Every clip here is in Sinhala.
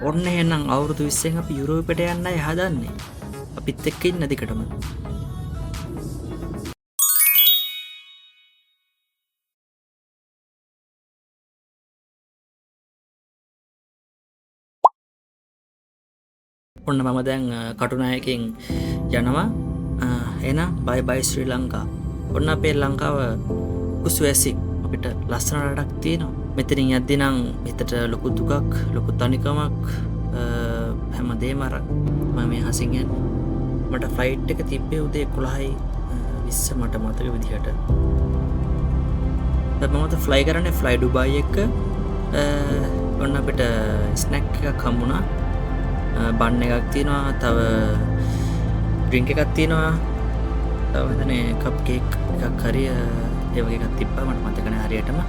ඔන්න එහෙනම් අවුරුදු 20න් අපි යුරෝපයට යන්නයි හදන්නේ. අපිත් එක්ක ඉන්න දිගටම. ඔන්න මම දැන් කටුනායකෙන් යනවා. එහෙනම් බයි බයි ශ්‍රී ලංකා. ඔන්න අපේ ලංකාව කුසුවැසි අපිට ලස්සන රටක් තියෙනවා. මෙතනින් යද්දී නම් හිතට ලොකු දුකක්, ලොකු තනිකමක් හැමදේම අර මම මේ හසින් යන්නේ. මට ෆ්ලයිට් එක තිබ්බේ උදේ 11:20 මට මතක විදිහට. මම ෆ්ලයි කරන්නේ ෆ්ලයි ඩුබායි එක. ඔන්න අපිට ස්නැක් එකක් හම්බුණා. බන් එකක් තියෙනවා, තව ඩ්‍රින්ක් එකක් තියෙනවා, තව එතන කප් කේක් එකක් හරි ඒ වගේ එකක් තිබ්බා මට මතක නැහැ හරියටම.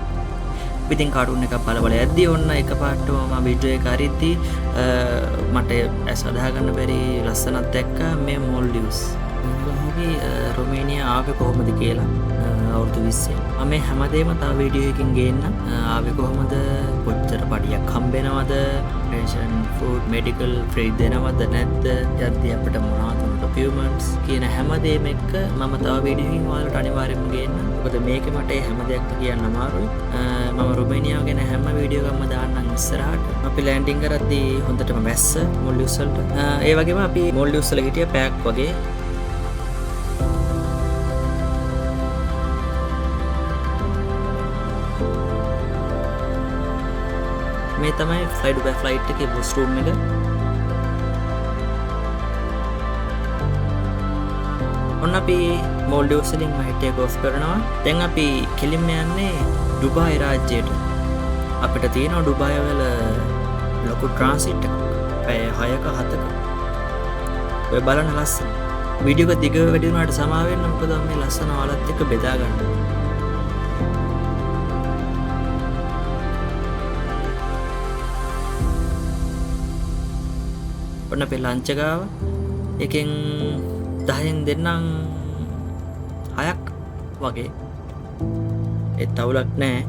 ඉතින් කාටුන් එකක් බල යද්දී ඔන්න එකපාරටම මම වීඩියෝ එක හරිද්දී මට ඇස් අදහා ගන්න බැරි ලස්සනක් දැක්කා මේ මොල්ඩිව්ස්. අපි රොමේනියා ආවේ කොහොමද කියලා අවුරුදු 20 මම හැමදේම තව වීඩියෝ එකකින් ගේන්න. ආවේ කොහොමද, කොච්චර පඩියක් හම්බෙනවද, රේෂන් ෆුඩ් මෙඩිකල් ෆ්‍රී දෙනවද නැද්ද, යද්දී අපිට මොනවද ඩොකියුමන්ට්ස් කියන හැමදේම එක්ක මම තව වීඩියෝ එකකින් ඔයාලට අනිවාර්යෙන්ම ගේන්න. මොකද මේකේ මට හැම දෙයක්ම කියන්න අමාරුයි. මම රොමේනියාව ගැන හැම වීඩියෝ එකක්ම දාන්නම් ඉස්සරහට. අපි ලෑන්ඩින් කරද්දී හොඳටම වැස්ස මොල්ඩිව්ස් වලට. ඒ වගේම අපි මොල්ඩිව්ස් වල හිටිය පැයක් වගේ. මේ තමයි ෆ්ලයි ඩුබායි ෆ්ලයිට් එකේ බොස් රූම් එක. ඔන්න අපි මොල්ඩිව්ස් වලින් ටේක් ඔෆ් කරනවා. දැන් අපි කෙලින්ම යන්නේ ඩුබායි රාජ්‍යයට. අපිට තියෙනවා ඩුබායි වල ලොකු ට්‍රාන්සිට් එකක්. පැය 6ක 7ක. ඔය බලන්න ලස්සන. වීඩියෝ එක දිග වැඩි වුණාට සමා වෙන්න, මොකද මේ ලස්සන ඔයාලත් එක්ක බෙදා ගන්න. ඔන්න අපේ ලන්ච් එක ආවා. එකෙන් 10න් දෙන්නම් 6ක් වගේ. ඒ තවුලක් නැහැ.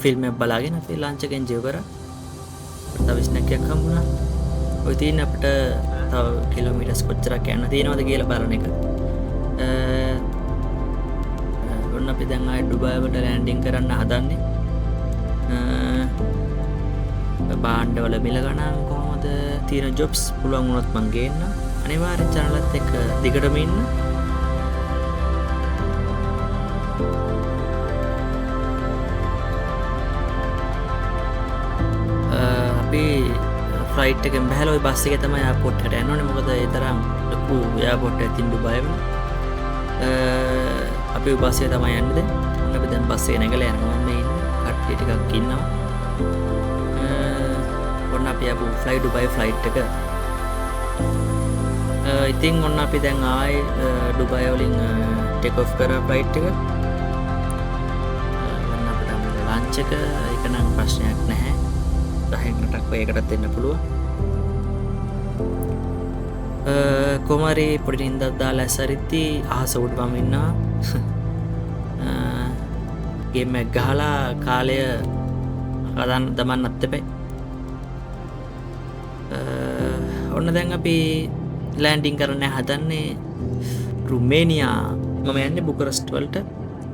ෆිල්ම් එක බලාගෙන අපි ලන්ච් එක එන්ජොයි කරා. තව ස්නැක් එකක් හම්බුණා. ඔය තියෙන අපිට තව කිලෝමීටර්ස් කොච්චරක් යන්න තියෙනවද කියලා බලන එක. ඔන්න අපි දැන් ආයේ ඩුබායි වලට ලෑන්ඩින් කරන්න හදන්නේ. බාණ්ඩවල මිල ගණන් කොහොමද, තියෙන ජොබ්ස් පුළුවන් වුණොත් මං ගේන්න. අනිවාර්යෙන් channel එකත් එක්ක දිගටම ඉන්න. අපි ෆ්ලයිට් එකෙන් බහලා ওই බස් එකේ තමයි එයාපෝට් එකට යන්න ඕනේ. මොකද ඒ තරම් ලොකු එයාපෝට් එකක් තියෙන ඩුබායි වල. අපි ওই බස් එකේ තමයි යන්නේ දැන්. ඔන්න අපි දැන් බස් එකේ නැගලා යනවා. මේ කට්ටිය ටිකක් ඉන්නවා. ඔන්න අපි ආපු ෆ්ලයි ඩුබායි ෆ්ලයිට් එක. ඉතින් ඔන්න අපි දැන් ආයේ ඩුබායි වලින් ටේක් ඔෆ් කරා ෆ්ලයිට් එක. ඔන්න අපිට ලන්ච් එක ඒක නම් ප්‍රශ්නයක් නැහැ. 10කට වේකටත් දෙන්න පුළුවන්. කොමාරි පොඩි නින්දක් දාලා ඇසරිද්දි අහස උඩ මම ඉන්නවා. ගේම් එක ගහලා කාලය හදන්න දමන්නත් එපා. ඔන්න දැන් අපි ලෑන්ඩින් කරන්න හදන්නේ රුමේනියා. මම යන්නේ බුකරස්ට් වලට.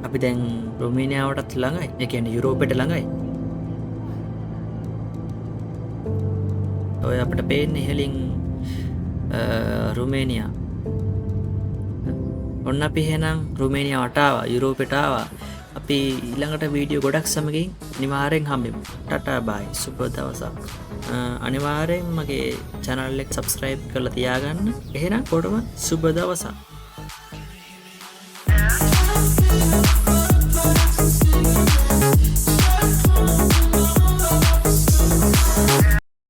අපි දැන් රුමේනියාවටත් ළඟයි. ඒ කියන්නේ යුරෝපෙට ළඟයි. ඔය අපිට පේන්නේ ඉහළින් රුමේනියා. ඔන්න අපි එහෙනම් රුමේනියාවට ආවා, යුරෝපෙට ආවා. අපි ඊළඟට වීඩියෝ ගොඩක් සමගින් අනිවාර්යෙන් හම්බෙමු. ටටා බයි. සුබ දවසක්. අනිවාර්යෙන් මගේ channel එක subscribe කරලා තියාගන්න. එහෙනම් කොටම සුබ දවසක්.